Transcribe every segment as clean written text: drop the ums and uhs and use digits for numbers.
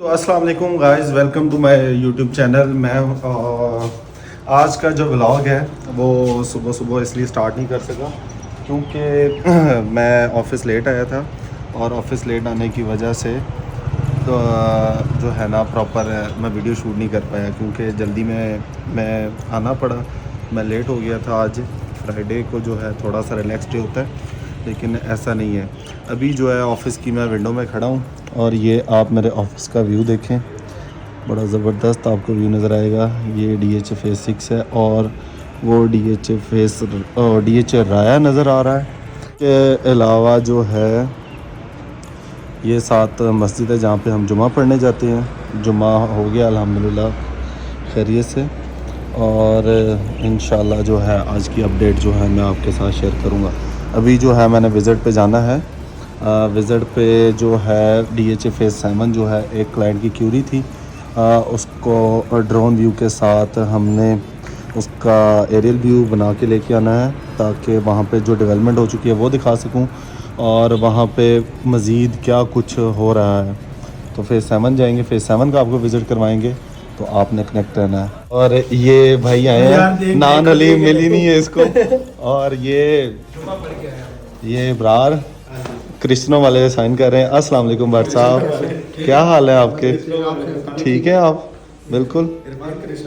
तो अस्सलाम वालेकुम guys, welcome to my YouTube channel. मैं आज का जो व्लॉग है वो सुबह सुबह इसलिए स्टार्ट नहीं कर सका क्योंकि मैं ऑफ़िस लेट आया था और ऑफ़िस लेट आने की वजह से तो जो है ना प्रॉपर मैं वीडियो शूट नहीं कर पाया क्योंकि जल्दी में मैं आना पड़ा। मैं लेट हो गया था। आज फ्राइडे को जो है थोड़ा सा रिलैक्स डे होता है, लेकिन ऐसा नहीं है। अभी जो है ऑफ़िस की मैं विंडो में खड़ा हूँ और ये आप मेरे ऑफ़िस का व्यू देखें, बड़ा ज़बरदस्त आपको व्यू नज़र आएगा। ये DH फेज़ 6 है और वो DH राया नज़र आ रहा है। के अलावा जो है ये 7 मस्जिद है जहाँ पे हम जुमा पढ़ने जाते हैं। जुमा हो गया अल्हम्दुलिल्लाह खैरियत से, और इंशाल्लाह जो है आज की अपडेट जो है मैं आपके साथ शेयर करूँगा। अभी जो है मैंने विज़िट पे जाना है। विज़िट पे जो है DH फेज़ 7 जो है एक क्लाइंट की क्यूरी थी, उसको ड्रोन व्यू के साथ हमने उसका एरियल व्यू बना के लेके आना है ताकि वहाँ पे जो डेवलपमेंट हो चुकी है वो दिखा सकूँ और वहाँ पे मज़ीद क्या कुछ हो रहा है। तो फेज़ 7 जाएंगे, फेज़ 7 का आपको विज़िट करवाएंगे, तो आपने कनेक्ट रहना है। और ये भाई आए हैं, नान अली मिली नहीं है इसको। और ये इब्रार क्रिश्चियनों वाले साइन कर रहे हैं। अस्सलाम वालेकुम भट्ट साहब, क्या हाल है आपके? ठीक है आप? बिल्कुल।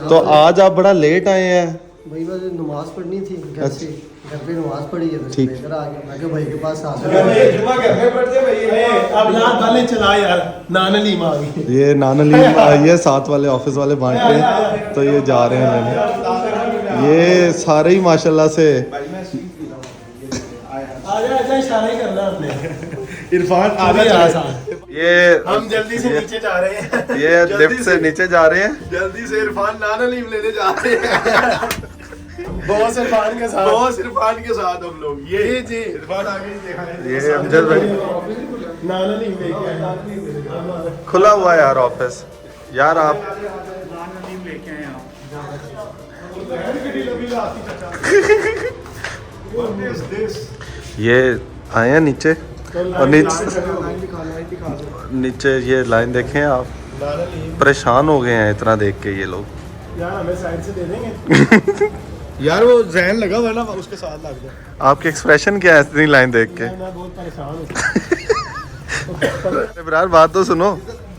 तो आज आप बड़ा लेट आए हैं। भाई बस नमाज पढ़नी थी घर से, घर पे नमाज पढ़ी है तो ठीक। इधर आ गया। मैं कहा भाई के पास आ जुमा घर में पढ़ते भाई। अब लात वाले चला यार, नान अलीम आ गई। ये नान अली ये 7 वाले ऑफिस वाले बांट रहे हैं, तो ये जा रहे हैं लेने। ये सारे ही माशाल्लाह से आजा इशारा ही करना हमने। इरफान आजा ये हम जल्दी से नीचे जा रहे हैं। ये लिफ्ट से नीचे जा रहे हैं। जल्दी से इरफान नान अलीम लेने जा रहे हैं। बॉस इरफान के साथ हम लोग ये जी इरफान आगे देखा है। ये अमजद भाई नान अलीम लेके आए। खुला हुआ है यार ऑफिस। यार आप ये आए हैं नीचे और नीचे ये लाइन देखें आप, परेशान हो गए हैं इतना देख के ये लोग। यार हमें साइड से दे देंगे। यार वो जहन लगा हुआ ना, उसके साथ लग जाए। आपके एक्सप्रेशन क्या है इतनी लाइन देख के? मैं बहुत परेशान हूँ। इब्रार बात तो सुनो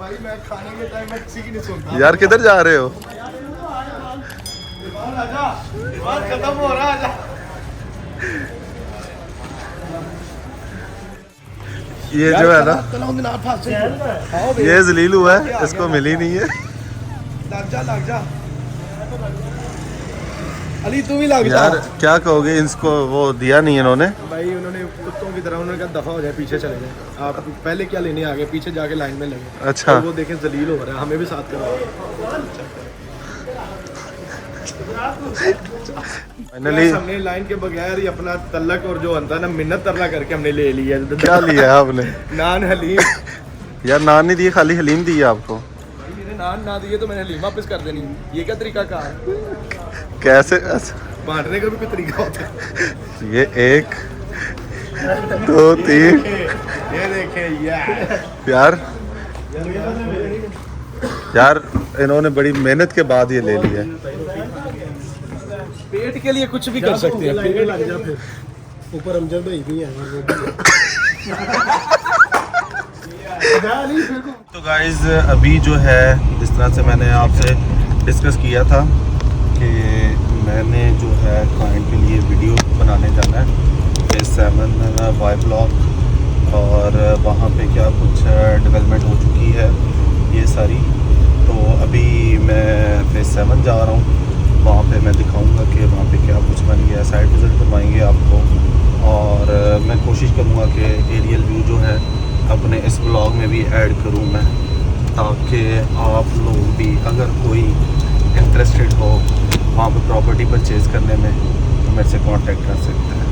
भाई मैं खाने के टाइम में किसी की नहीं सुनता। यार, किधर जा रहे हो? खत्म हो रहा है। ये जो है ना, ये जलील हुआ है, इसको मिली नहीं है। लग जा अली, तू भी लग जा यार क्या कहोगे, इसको वो दिया नहीं इन्होंने। भाई उन्होंने कुत्तों की तरह उन्होंने कहा दफा हो जाए, पीछे चले जाए। आप पहले क्या लेने आ गए, पीछे जाके लाइन में लगे। अच्छा। तो वो देखें जलील हो रहा है, हमें भी साथ करो। फाइनली हमने लाइन के बगैर ही अपना तल्लक और जो अंता ना मिन्नत तरला करके हमने ले लिया। क्या लिया है आपने? नान हलीम। यार नान नहीं दिए, खाली हलीम दी है आपको। मैंने नान ना दिए तो मैंने हलीम वापस कर देनी। ये क्या तरीका का है? कैसे? बांटने का भी कोई तरीका होता है। ये 1 2 3। ये देखें यार इन्होंने बड़ी मेहनत के बाद ये ले लिया है। पेट के लिए कुछ भी कर सकते हैं। पेट लग जा फिर। ऊपर अमजद भाई भी है। तो गाइज अभी जो है जिस तरह से मैंने आपसे डिस्कस किया था कि मैंने जो है क्लाइंट के लिए वीडियो बनाने जाना है फेज़ 7 वाई ब्लॉक, और वहाँ पे क्या कुछ डेवलपमेंट हो चुकी है ये सारी। तो अभी मैं फेज़ 7 जा रहा हूँ, वहाँ पे मैं दिखाऊंगा कि वहाँ पे क्या कुछ बन गया। साइट विज़िट करवाएंगे आपको, और मैं कोशिश करूँगा कि एरियल व्यू जो है अपने इस ब्लॉग में भी ऐड करूँ मैं, ताकि आप लोग भी अगर कोई इंटरेस्टेड हो वहाँ पे प्रॉपर्टी परचेज़ करने में तो मेरे से कांटेक्ट कर सकते हैं।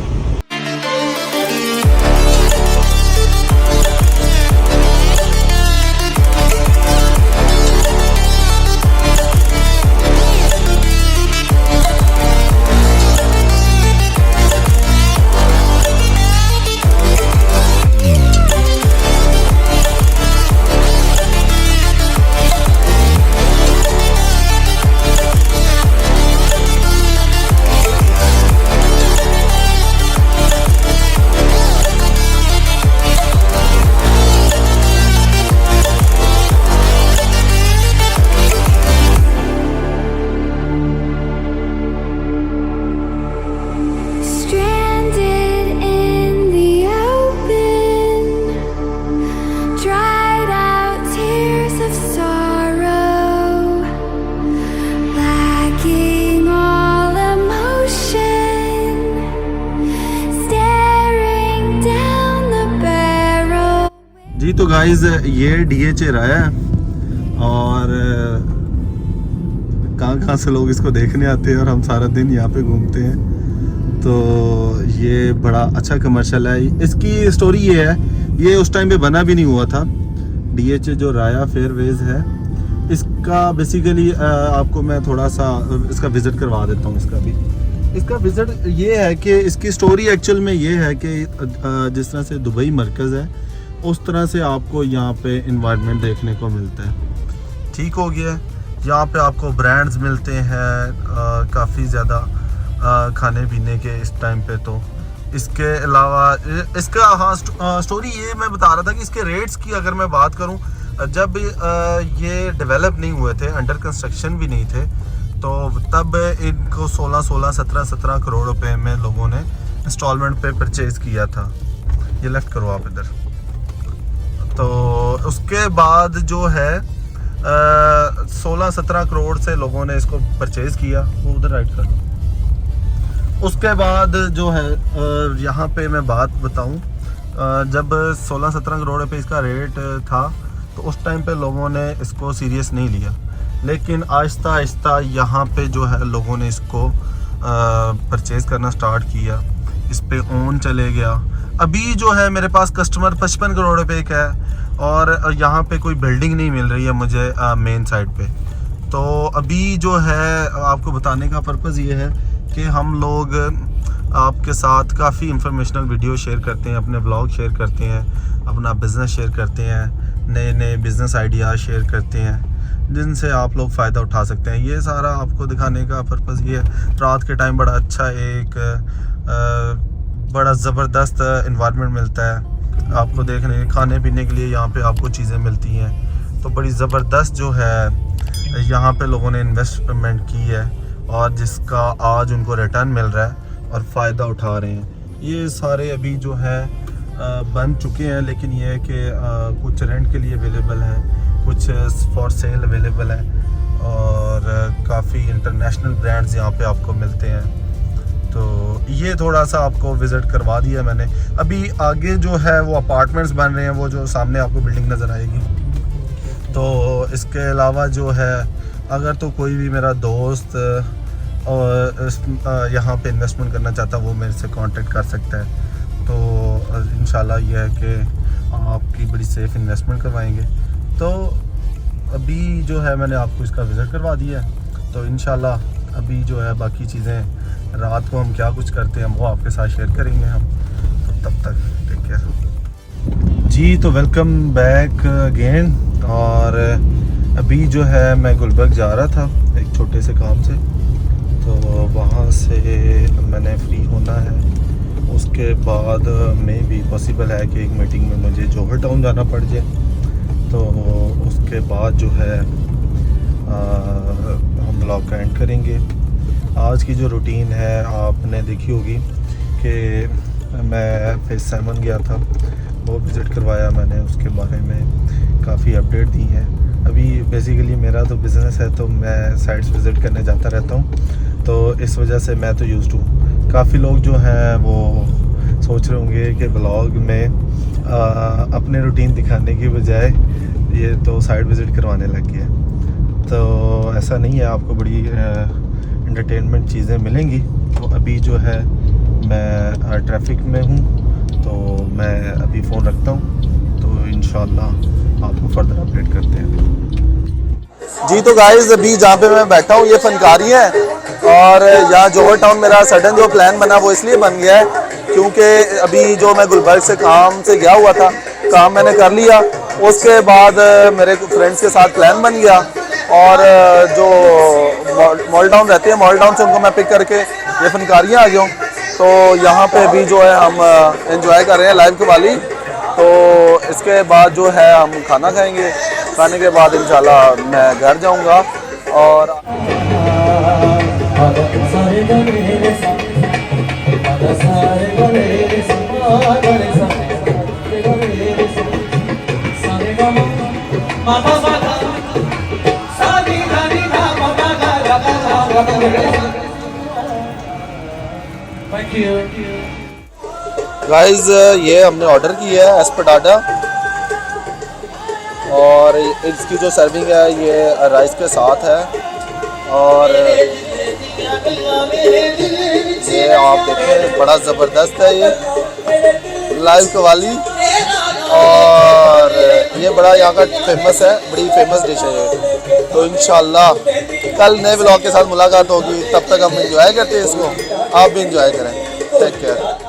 तो गाइस ये DHA राया है और कहाँ से लोग इसको देखने आते हैं और हम सारा दिन यहाँ पे घूमते हैं। तो ये बड़ा अच्छा कमर्शियल है। इसकी स्टोरी ये है, ये उस टाइम पे बना भी नहीं हुआ था। DHA जो राया फेयरवेज है, इसका बेसिकली आपको मैं थोड़ा सा इसका विज़िट करवा देता हूँ। इसका विज़िट ये है कि इसकी स्टोरी एक्चुअल में ये है कि जिस तरह से दुबई मरकज़ है उस तरह से आपको यहाँ पे इन्वायरमेंट देखने को मिलता है। ठीक हो गया। यहाँ पे आपको ब्रांड्स मिलते हैं काफ़ी ज़्यादा खाने पीने के इस टाइम पे। तो इसके अलावा इसका हाँ स्टोरी ये मैं बता रहा था कि इसके रेट्स की अगर मैं बात करूँ, जब ये डेवलप नहीं हुए थे, अंडर कंस्ट्रक्शन भी नहीं थे, तो तब इनको 17 करोड़ रुपए में लोगों ने इंस्टॉलमेंट पे परचेज़ किया था। ये लेफ्ट करो आप इधर। तो उसके बाद जो है 16-17 करोड़ से लोगों ने इसको परचेज़ किया। वो उधर राइट कर दो। उसके बाद जो है यहाँ पे मैं बात बताऊँ, जब 16-17 करोड़ रुपए इसका रेट था तो उस टाइम पे लोगों ने इसको सीरियस नहीं लिया, लेकिन आहिस्ता आहिस्ता यहाँ पे जो है लोगों ने इसको परचेज़ करना स्टार्ट किया। इस पे ओन चले गया। अभी जो है मेरे पास कस्टमर 55 करोड़ रुपए का है और यहाँ पे कोई बिल्डिंग नहीं मिल रही है मुझे मेन साइड पे। तो अभी जो है आपको बताने का पर्पज़ ये है कि हम लोग आपके साथ काफ़ी इंफॉर्मेशनल वीडियो शेयर करते हैं, अपने ब्लॉग शेयर करते हैं, अपना बिज़नेस शेयर करते हैं, नए नए बिज़नेस आइडियाज़ शेयर करते हैं जिनसे आप लोग फ़ायदा उठा सकते हैं। ये सारा आपको दिखाने का पर्पज़ ये है। रात के टाइम बड़ा अच्छा एक बड़ा ज़बरदस्त इन्वायरमेंट मिलता है आपको देखने, खाने पीने के लिए यहाँ पे आपको चीज़ें मिलती हैं। तो बड़ी ज़बरदस्त जो है यहाँ पे लोगों ने इन्वेस्टमेंट की है और जिसका आज उनको रिटर्न मिल रहा है और फ़ायदा उठा रहे हैं। ये सारे अभी जो है बन चुके हैं, लेकिन ये है कि कुछ रेंट के लिए अवेलेबल हैं, कुछ फॉर सेल अवेलेबल हैं और काफ़ी इंटरनेशनल ब्रांड्स यहाँ पे आपको मिलते हैं। तो ये थोड़ा सा आपको विज़िट करवा दिया मैंने। अभी आगे जो है वो अपार्टमेंट्स बन रहे हैं, वो जो सामने आपको बिल्डिंग नज़र आएगी। तो इसके अलावा जो है अगर तो कोई भी मेरा दोस्त और यहाँ पे इन्वेस्टमेंट करना चाहता है वो मेरे से कांटेक्ट कर सकता है। तो इंशाल्लाह ये है कि आपकी बड़ी सेफ़ इन्वेस्टमेंट करवाएंगे। तो अभी जो है मैंने आपको इसका विज़िट करवा दिया है। तो इंशाल्लाह अभी जो है बाकी चीज़ें रात को हम क्या कुछ करते हैं वो आपके साथ शेयर करेंगे हम। तो तब तक टेक केयर जी। तो वेलकम बैक अगेन। और अभी जो है मैं गुलबर्ग जा रहा था एक छोटे से काम से, तो वहाँ से मैंने फ्री होना है। उसके बाद में भी पॉसिबल है कि एक मीटिंग में मुझे जोहर टाउन जाना पड़ जाए। तो उसके बाद जो है हम ब्लॉग का एंड करेंगे। आज की जो रूटीन है आपने देखी होगी कि मैं फेस 7 गया था, वो विज़िट करवाया मैंने, उसके बारे में काफ़ी अपडेट दी है। अभी बेसिकली मेरा तो बिज़नेस है तो मैं साइट्स विज़िट करने जाता रहता हूँ, तो इस वजह से मैं तो यूज़्ड हूँ। काफ़ी लोग जो हैं वो सोच रहे होंगे कि ब्लॉग में अपने रूटीन दिखाने की बजाय ये तो साइट विज़िट करवाने लग गया। तो ऐसा नहीं है, आपको बड़ी एंटरटेनमेंट चीज़ें मिलेंगी। तो अभी जो है मैं ट्रैफिक में हूँ, तो मैं अभी फ़ोन रखता हूँ। तो इंशाल्लाह आपको फर्दर अपडेट करते हैं जी। तो गाइस अभी जहाँ पे मैं बैठा हूँ ये फनकारी है और यहाँ जोहर टाउन मेरा सडन जो प्लान बना वो इसलिए बन गया है क्योंकि अभी जो मैं गुलबर्ग से काम से गया हुआ था, काम मैंने कर लिया। उसके बाद मेरे फ्रेंड्स के साथ प्लान बन गया और जो मॉल टाउन रहते हैं, मॉल टाउन से उनको मैं पिक करके ये फनकारियाँ आ गया हूँ। तो यहाँ पे भी जो है हम एंजॉय कर रहे हैं लाइव कवाली। तो इसके बाद जो है हम खाना खाएंगे, खाने के बाद इंशाल्लाह मैं घर जाऊँगा। और गाइस ये हमने ऑर्डर किया है एस्पेटाडा और इसकी जो सर्विंग है ये राइस के साथ है और ये आप देखें बड़ा ज़बरदस्त है ये लाइव कवाली और ये बड़ा यहाँ का फेमस है, बड़ी फेमस डिश है ये। तो इंशाल्लाह कल नए व्लॉग के साथ मुलाकात होगी, तब तक हम एंजॉय करते हैं इसको, आप भी एंजॉय करें। Take care.